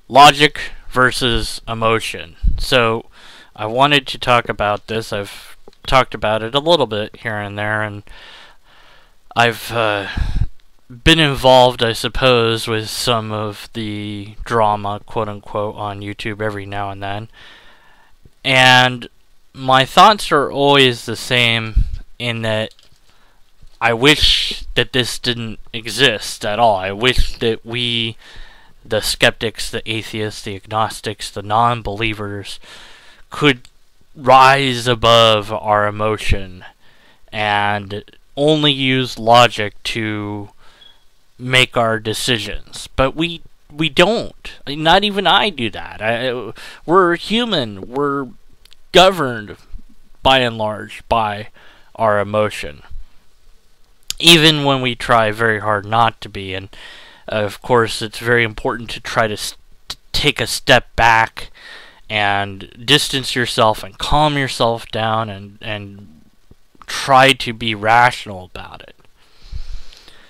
logic versus emotion. So I wanted to talk about this. I've talked about it a little bit here and there, and I've been involved, I suppose, with some of the drama, quote unquote, on YouTube every now and then. And my thoughts are always the same in that I wish that this didn't exist at all. I wish that we, the skeptics, the atheists, the agnostics, the non-believers, could rise above our emotion and only use logic to make our decisions. But we don't. Not even I do that. We're human. We're governed, by and large, by our emotion. Even when we try very hard not to be. And, of course, it's very important to try to take a step back and distance yourself and calm yourself down and try to be rational about it.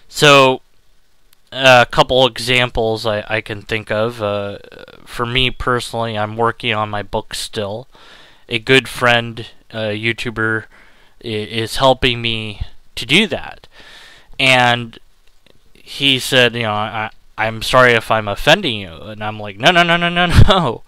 So, a couple examples I can think of. For me personally, I'm working on my book still. A good friend, a YouTuber, is helping me to do that. And he said, I'm sorry if I'm offending you. And I'm like, no.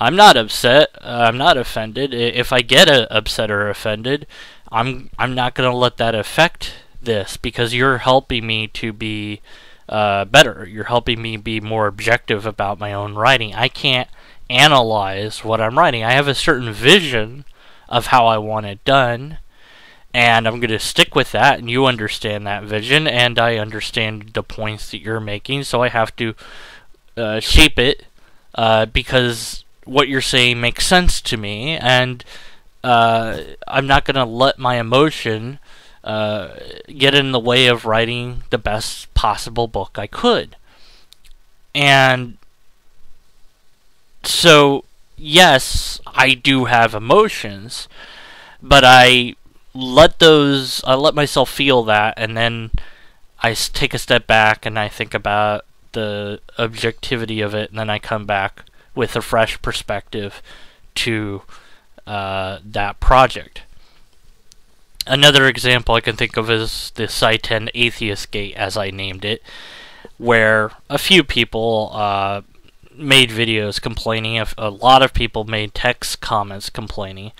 I'm not upset. I'm not offended. If I get upset or offended, I'm not going to let that affect this, because you're helping me to be better. You're helping me be more objective about my own writing. I can't analyze what I'm writing. I have a certain vision of how I want it done, and I'm going to stick with that, and you understand that vision, and I understand the points that you're making, so I have to shape it because what you're saying makes sense to me, and I'm not going to let my emotion get in the way of writing the best possible book I could. And so, yes, I do have emotions, but I let myself feel that, and then I take a step back and I think about the objectivity of it, and then I come back with a fresh perspective to that project. Another example I can think of is the Sci-10 Atheist Gate, as I named it, where a few people made videos complaining. A lot of people made text comments complaining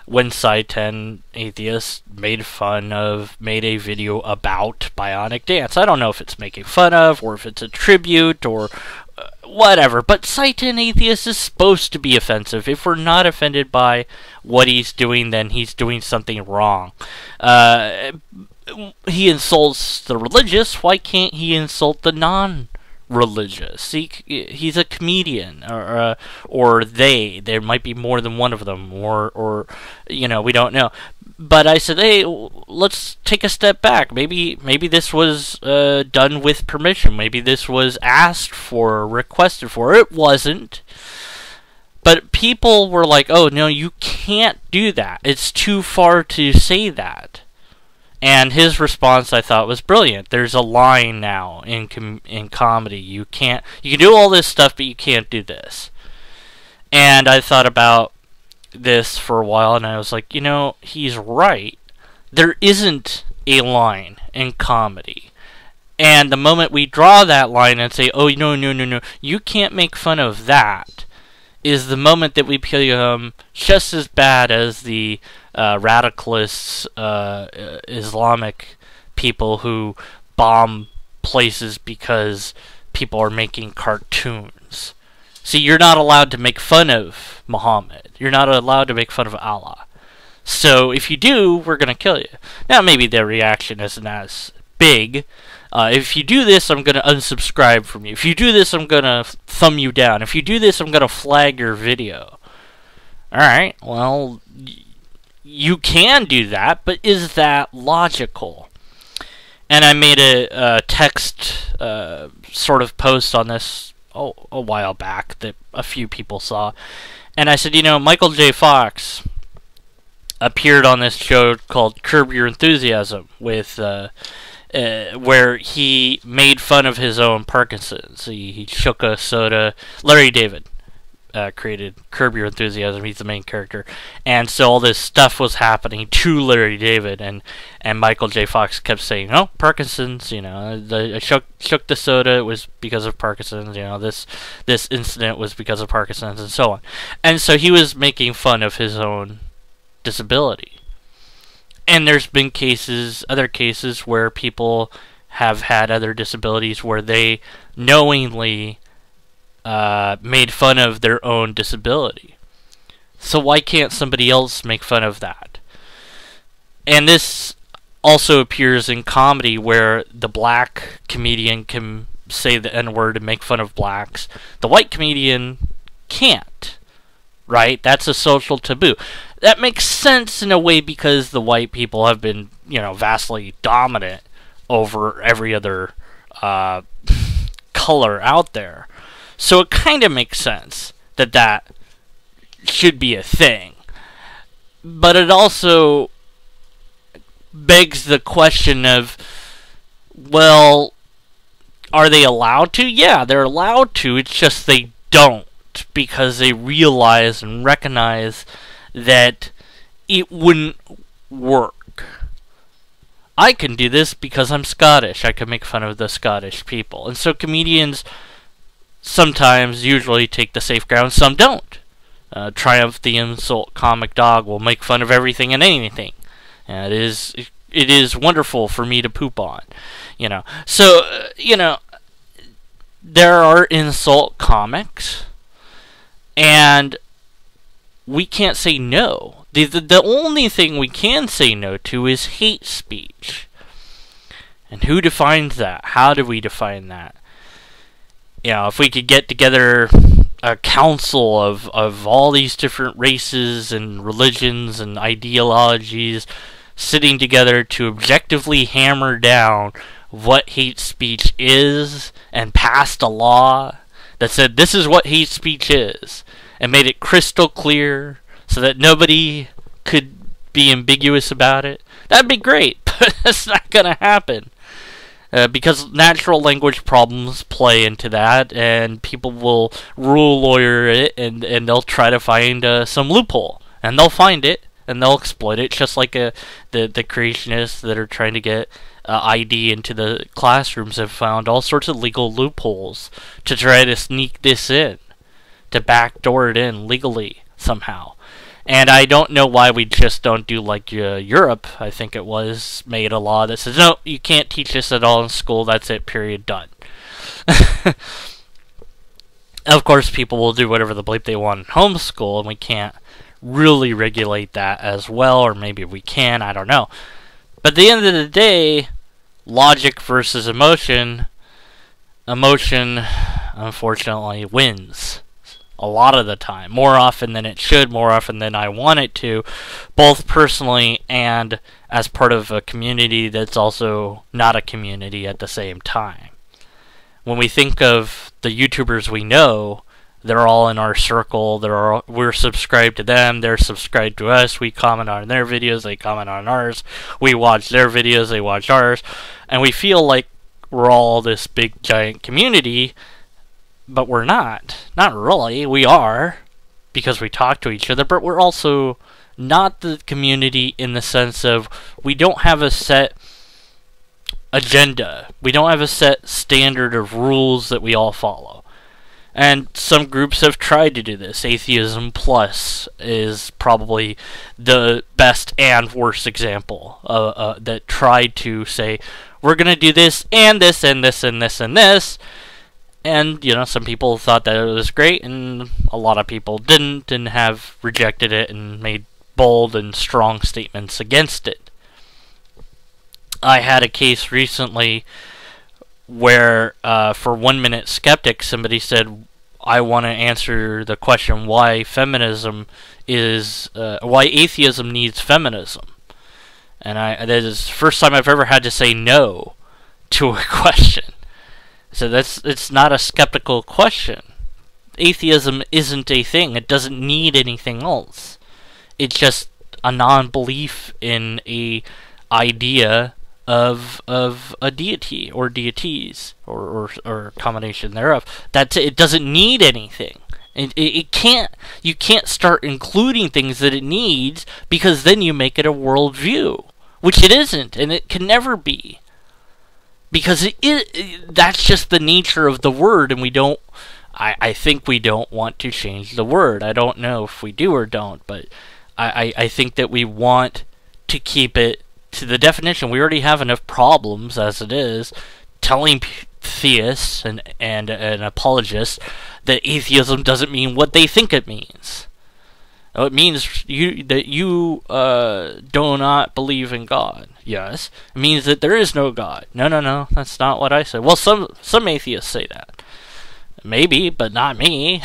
when Sci-10 Atheist made a video about Bionic Dance. I don't know if it's making fun of, or if it's a tribute, or whatever, but Sci-10 Atheist is supposed to be offensive. If we're not offended by what he's doing, then he's doing something wrong. He insults the religious. Why can't he insult the non-religious? He's a comedian, or there might be more than one of them, or we don't know. But I said, hey, let's take a step back. Maybe this was done with permission. Maybe this was asked for, requested for. It wasn't. But people were like, oh, no, you can't do that. It's too far to say that. And his response, I thought, was brilliant. There's a line now in comedy. You can do all this stuff, but you can't do this. And I thought about this for a while, and I was like, he's right. There isn't a line in comedy. And the moment we draw that line and say, oh, no, you can't make fun of that, is the moment that we become just as bad as the radicalists, Islamic people who bomb places because people are making cartoons. See, you're not allowed to make fun of Muhammad. You're not allowed to make fun of Allah. So if you do, we're going to kill you. Now, maybe their reaction isn't as big. If you do this, I'm going to unsubscribe from you. If you do this, I'm going to thumb you down. If you do this, I'm going to flag your video. Alright, well, you can do that, but is that logical? And I made a text sort of post on this a while back that a few people saw. And I said, Michael J. Fox appeared on this show called Curb Your Enthusiasm with where he made fun of his own Parkinson's. He shook a soda. Larry David created Curb Your Enthusiasm. He's the main character, and so all this stuff was happening to Larry David, and Michael J. Fox kept saying, "Oh, Parkinson's. I shook the soda. It was because of Parkinson's. This incident was because of Parkinson's, and so on." And so he was making fun of his own disability. And there's been other cases where people have had other disabilities where they knowingly made fun of their own disability. So why can't somebody else make fun of that? And this also appears in comedy where the black comedian can say the N-word and make fun of blacks. The white comedian can't. Right? That's a social taboo. That makes sense in a way because the white people have been, vastly dominant over every other color out there. So it kind of makes sense that should be a thing. But it also begs the question of, well, are they allowed to? Yeah, they're allowed to. It's just they don't, because they realize and recognize that it wouldn't work. I can do this because I'm Scottish. I can make fun of the Scottish people. And so comedians sometimes, usually, take the safe ground. Some don't. Triumph the Insult Comic Dog will make fun of everything and anything. And it is wonderful for me to poop on. So, there are insult comics. And we can't say no. The only thing we can say no to is hate speech. And who defines that? How do we define that? If we could get together a council of all these different races and religions and ideologies sitting together to objectively hammer down what hate speech is and passed a law that said this is what hate speech is, and made it crystal clear so that nobody could be ambiguous about it, that'd be great, but that's not going to happen. Because natural language problems play into that, and people will rule lawyer it, and they'll try to find some loophole, and they'll find it, and they'll exploit it, just like the creationists that are trying to get ID into the classrooms have found all sorts of legal loopholes to try to sneak this in, to backdoor it in legally somehow. And I don't know why we just don't do like Europe, I think it was, made a law that says, no, you can't teach this at all in school, that's it, period, done. Of course, people will do whatever the bleep they want in homeschool, and we can't really regulate that as well, or maybe we can, I don't know. But at the end of the day, logic versus emotion, unfortunately, wins. A lot of the time. More often than it should, more often than I want it to, both personally and as part of a community that's also not a community at the same time. When we think of the YouTubers we know, they're all in our circle, we're subscribed to them, they're subscribed to us, we comment on their videos, they comment on ours, we watch their videos, they watch ours, and we feel like we're all this big giant community. But we're not. Not really. We are, because we talk to each other, but we're also not the community in the sense of we don't have a set agenda. We don't have a set standard of rules that we all follow. And some groups have tried to do this. Atheism Plus is probably the best and worst example that tried to say, we're going to do this and this and this and this and this. And, some people thought that it was great, and a lot of people didn't, and have rejected it and made bold and strong statements against it. I had a case recently where, for 1 Minute Skeptic, somebody said, I want to answer the question why why atheism needs feminism. And that is the first time I've ever had to say no to a question. So it's not a skeptical question. Atheism isn't a thing. It doesn't need anything else. It's just a non-belief in a idea of a deity or deities or a combination thereof. That's it. It doesn't need anything. It can't. You can't start including things that it needs, because then you make it a worldview, which it isn't, and it can never be. Because that's just the nature of the word, and we don't. I think we don't want to change the word. I don't know if we do or don't, but I think that we want to keep it to the definition. We already have enough problems as it is, telling theists and apologists that atheism doesn't mean what they think it means. It means that you do not believe in God. Yes. It means that there is no God. No, that's not what I said. Well, some atheists say that. Maybe, but not me.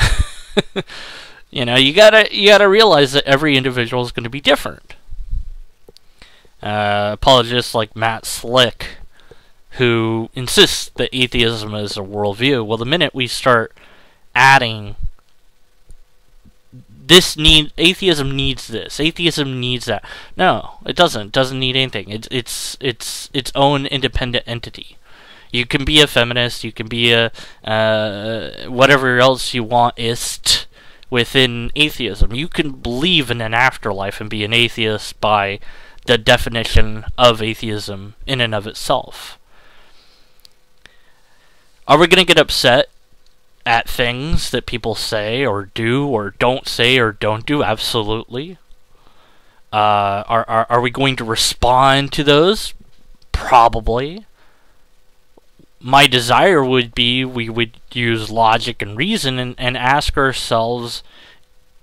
You gotta realize that every individual is going to be different. Apologists like Matt Slick, who insists that atheism is a worldview. Well, the minute we start adding atheism needs this, atheism needs that. No, it doesn't. It doesn't need anything. It's its own independent entity. You can be a feminist, you can be a whatever else you want-ist within atheism. You can believe in an afterlife and be an atheist by the definition of atheism in and of itself. Are we going to get upset at things that people say or do or don't say or don't do? Absolutely. Are we going to respond to those? Probably. My desire would be we would use logic and reason and ask ourselves,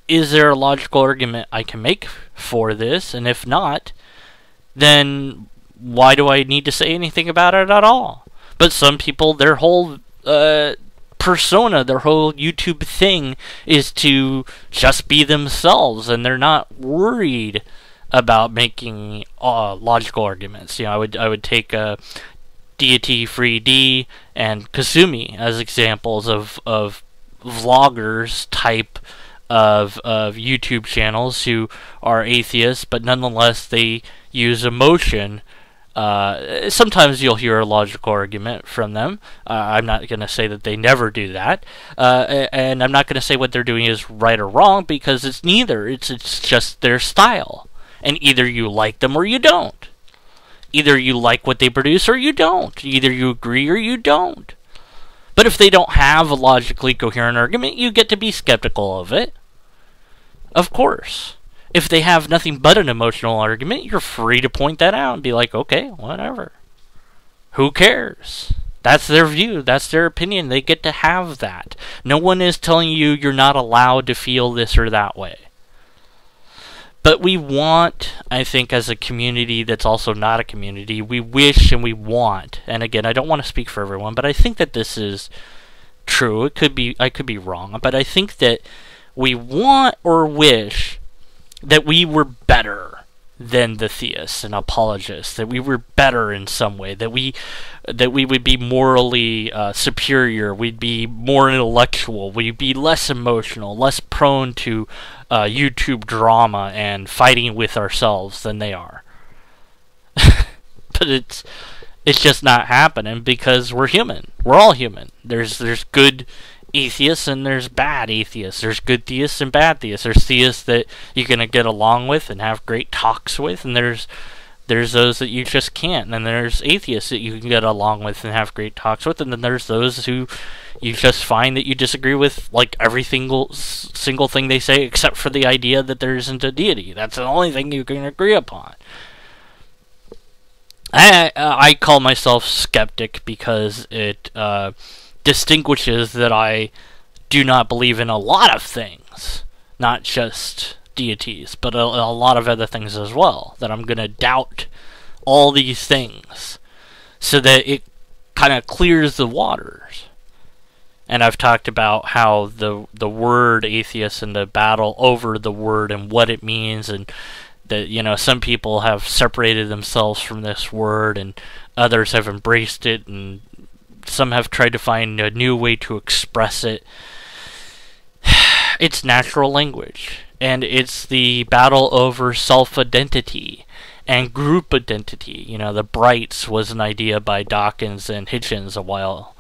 is there a logical argument I can make for this? And if not, then why do I need to say anything about it at all? But some people, their whole persona, their whole YouTube thing is to just be themselves, and they're not worried about making logical arguments. I would take Deity Free D and Kasumi as examples of vloggers type of YouTube channels who are atheists, but nonetheless they use emotion. Sometimes you'll hear a logical argument from them. I'm not going to say that they never do that, and I'm not going to say what they're doing is right or wrong, because it's neither. It's just their style, and either you like them or you don't. Either you like what they produce or you don't. Either you agree or you don't. But if they don't have a logically coherent argument, you get to be skeptical of it. Of course. If they have nothing but an emotional argument, you're free to point that out and be like, okay, whatever. Who cares? That's their view. That's their opinion. They get to have that. No one is telling you you're not allowed to feel this or that way. But we want, I think, as a community that's also not a community, we wish and we want, and again, I don't want to speak for everyone, but I think that this is true. I could be wrong, but I think that we want or wish that we were better than the theists and apologists, that we were better in some way, that we would be morally superior, we'd be more intellectual, we'd be less emotional, less prone to YouTube drama and fighting with ourselves than they are. But it's just not happening, because we're human. We're all human. There's good atheists and there's bad atheists. There's good theists and bad theists. There's theists that you're going to get along with and have great talks with, and there's those that you just can't. And then there's atheists that you can get along with and have great talks with, and then there's those who you just find that you disagree with, like every single thing they say, except for the idea that there isn't a deity. That's the only thing you can agree upon. I call myself skeptic because it distinguishes that I do not believe in a lot of things, not just deities, but a lot of other things as well, that I'm going to doubt all these things so that it kind of clears the waters. And I've talked about how the word atheist and the battle over the word and what it means, and that, some people have separated themselves from this word and others have embraced it, and some have tried to find a new way to express it. It's natural language, and it's the battle over self-identity. and group identity. You know, the Brights was an idea by Dawkins and Hitchens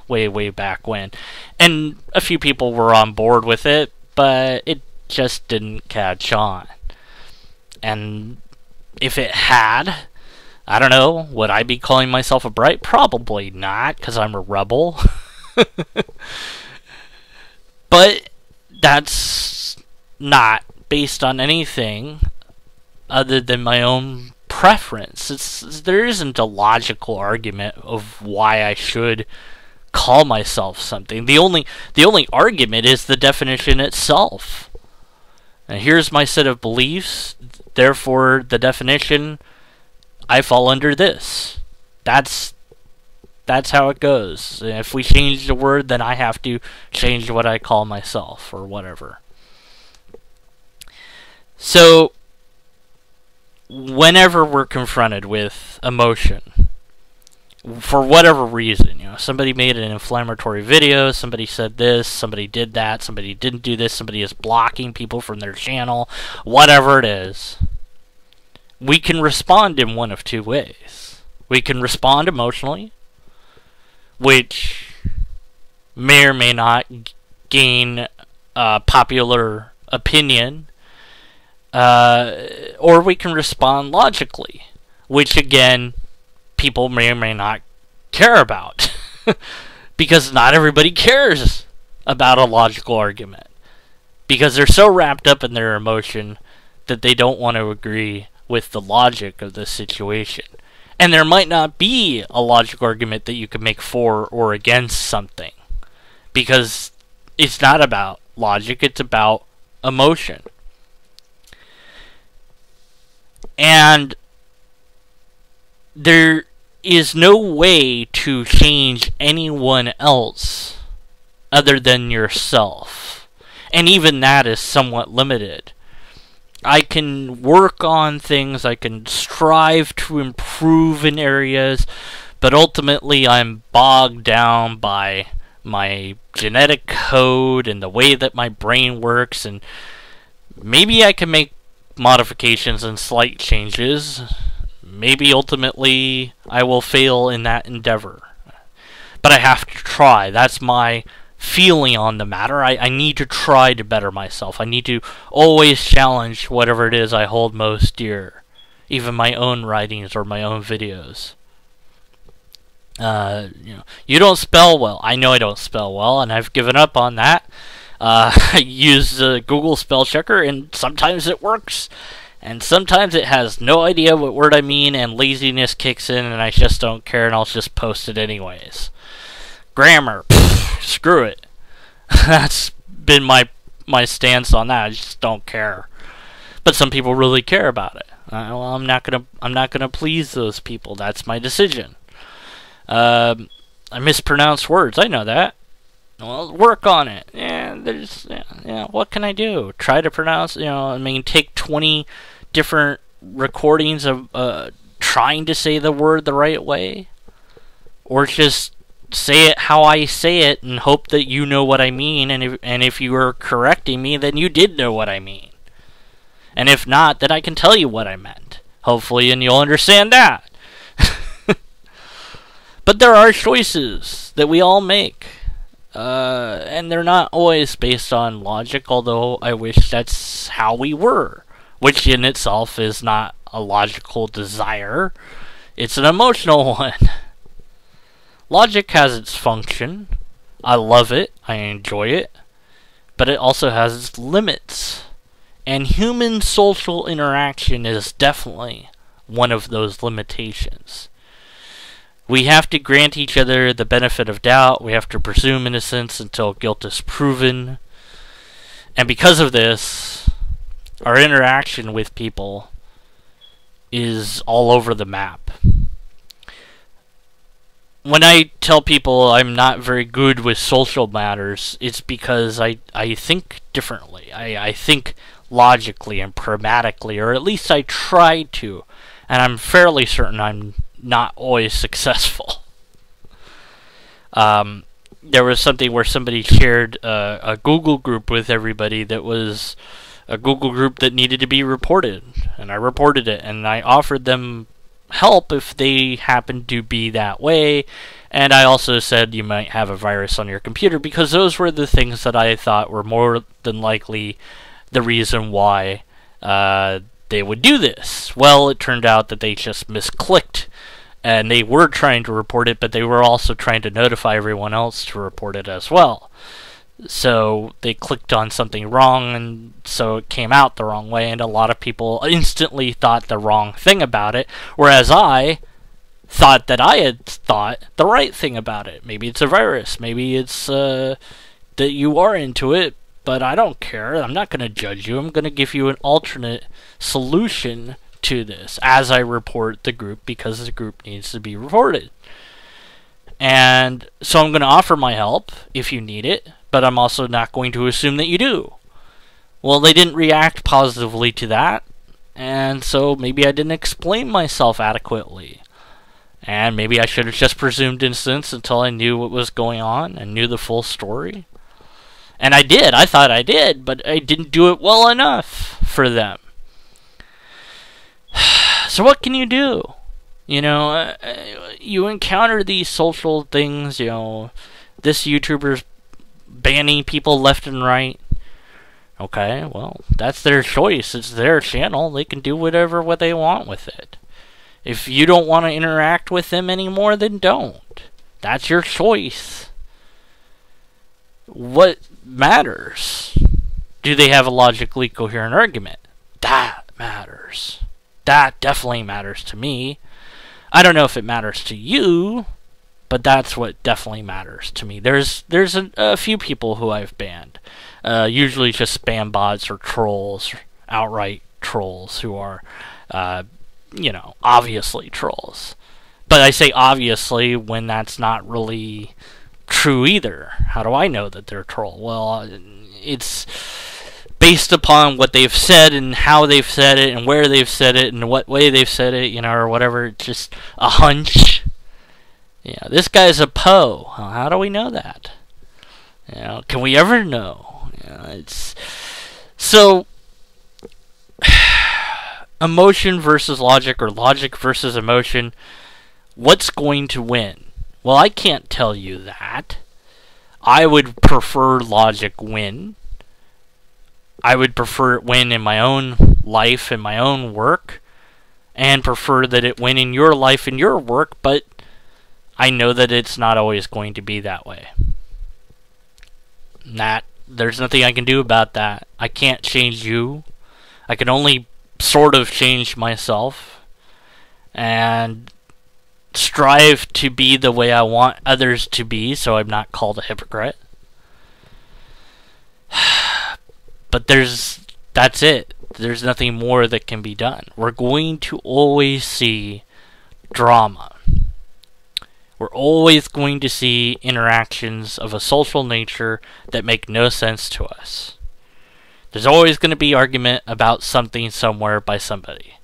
way back when. And a few people were on board with it, but it just didn't catch on. And if it had, I don't know, would I be calling myself a Bright? Probably not, because I'm a rebel. But that's not based on anything other than my own preference. There isn't a logical argument of why I should call myself something. The only argument is the definition itself. And here's my set of beliefs, therefore the definition, I fall under this. That's how it goes. If we change the word, then I have to change what I call myself, or whatever. So, whenever we're confronted with emotion, for whatever reason, somebody made an inflammatory video, somebody said this, somebody did that, somebody didn't do this, somebody is blocking people from their channel, whatever it is, we can respond in one of two ways. We can respond emotionally, which may or may not gain popular opinion, or we can respond logically, which again, people may or may not care about, because not everybody cares about a logical argument, because they're so wrapped up in their emotion that they don't want to agree with the logic of the situation. And there might not be a logical argument that you can make for or against something, because it's not about logic, it's about emotion. And there is no way to change anyone else other than yourself. And even that is somewhat limited. I can work on things, I can strive to improve in areas, but ultimately I'm bogged down by my genetic code and the way that my brain works, and maybe I can make modifications and slight changes. Maybe ultimately I will fail in that endeavor. But I have to try. That's my feeling on the matter. I need to try to better myself. I need to always challenge whatever it is I hold most dear. Even my own writings or my own videos. You don't spell well. I know I don't spell well, and I've given up on that. I use Google spell checker, and sometimes it works, and sometimes it has no idea what word I mean, and laziness kicks in, and I just don't care, and I'll just post it anyways. Grammar, screw it. That's been my stance on that. I just don't care. But some people really care about it. Well, I'm not gonna please those people. That's my decision. I mispronounce words. I know that. Well, work on it. What can I do? Try to pronounce. Take 20 different recordings of trying to say the word the right way, or just say it how I say it and hope that you know what I mean, and if you are correcting me, then you did know what I mean. And if not, then I can tell you what I meant, hopefully, and you'll understand that. But there are choices that we all make, and they're not always based on logic, although I wish that's how we were, which in itself is not a logical desire, it's an emotional one. Logic has its function. I love it. I enjoy it. But it also has its limits. And human social interaction is definitely one of those limitations. We have to grant each other the benefit of doubt. We have to presume innocence until guilt is proven. And because of this, our interaction with people is all over the map. When I tell people I'm not very good with social matters, it's because I think differently. I think logically and pragmatically, or at least I try to, and I'm fairly certain I'm not always successful. There was something where somebody shared a Google group with everybody that was a Google group that needed to be reported, and I reported it, and I offered them help if they happened to be that way, and I also said you might have a virus on your computer, because those were the things that I thought were more than likely the reason why they would do this. Well, it turned out that they just misclicked, and they were trying to report it, but they were also trying to notify everyone else to report it as well. So they clicked on something wrong, and so it came out the wrong way, and a lot of people instantly thought the wrong thing about it, whereas I thought that I had thought the right thing about it. Maybe it's a virus, maybe it's that you are into it, but I don't care. I'm not going to judge you. I'm going to give you an alternate solution to this as I report the group, because the group needs to be reported. And so I'm going to offer my help if you need it, but I'm also not going to assume that you do. Well, they didn't react positively to that, and so maybe I didn't explain myself adequately. And maybe I should have just presumed innocence until I knew what was going on and knew the full story. And I did. I thought I did, but I didn't do it well enough for them. So what can you do? You know, you encounter these social things, you know, this YouTuber's banning people left and right. Okay, well, that's their choice. It's their channel. They can do whatever what they want with it. If you don't want to interact with them anymore, then don't. That's your choice. What matters? Do they have a logically coherent argument? That matters. That definitely matters to me. I don't know if it matters to you, but that's what definitely matters to me. There's a few people who I've banned. Usually just spam bots or trolls, outright trolls who are, you know, obviously trolls. But I say obviously when that's not really true either. How do I know that they're a troll? Well, it's based upon what they've said and how they've said it and where they've said it and what way they've said it, you know, or whatever. It's just a hunch. Yeah, this guy's a Poe. Well, how do we know that? You know, can we ever know? You know, it's so emotion versus logic, or logic versus emotion. What's going to win? Well, I can't tell you that. I would prefer logic win. I would prefer it win in my own life, in my own work, and prefer that it win in your life and your work, but I know that it's not always going to be that way. There's nothing I can do about that. I can't change you. I can only sort of change myself and strive to be the way I want others to be, so I'm not called a hypocrite. But that's it. There's nothing more that can be done. We're going to always see drama. We're always going to see interactions of a social nature that make no sense to us. There's always going to be argument about something somewhere by somebody.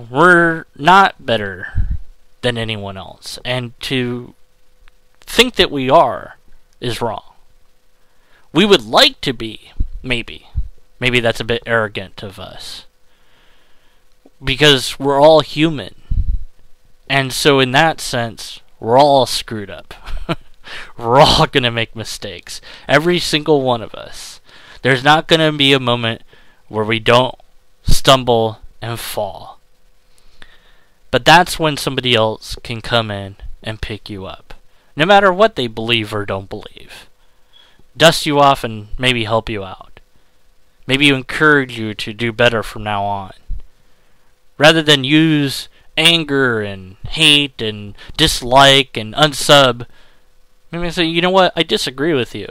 We're not better than anyone else, and to think that we are is wrong. We would like to be, maybe. Maybe that's a bit arrogant of us. Because we're all human. And so in that sense, we're all screwed up. We're all going to make mistakes. Every single one of us. There's not going to be a moment where we don't stumble and fall. But that's when somebody else can come in and pick you up. No matter what they believe or don't believe. Dust you off and maybe help you out. Maybe encourage you to do better from now on. Rather than use anger and hate and dislike and unsub, maybe say, you know what, I disagree with you.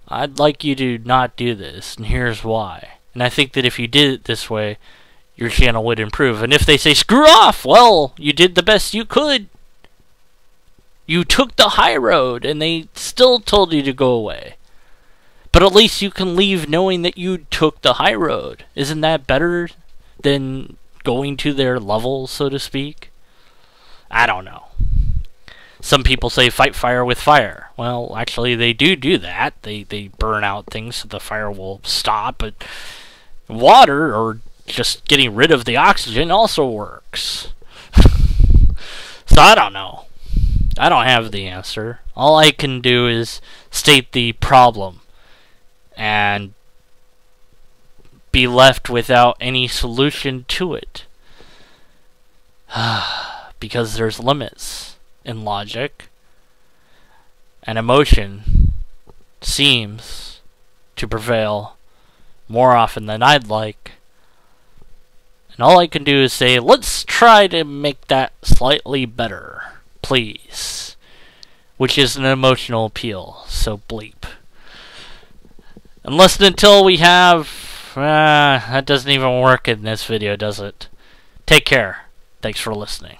I'd like you to not do this, and here's why. And I think that if you did it this way, your channel would improve. And if they say, screw off, well, you did the best you could. You took the high road, and they still told you to go away. But at least you can leave knowing that you took the high road. Isn't that better than going to their level, so to speak? I don't know. Some people say fight fire with fire. Well, actually, they do that. They burn out things so the fire will stop. But water, or just getting rid of the oxygen, also works. So I don't know. I don't have the answer. All I can do is state the problem and be left without any solution to it. Because there's limits in logic, and emotion seems to prevail more often than I'd like. And all I can do is say, let's try to make that slightly better, please. Which is an emotional appeal, so bleep. Unless and until we have... that doesn't even work in this video, does it? Take care. Thanks for listening.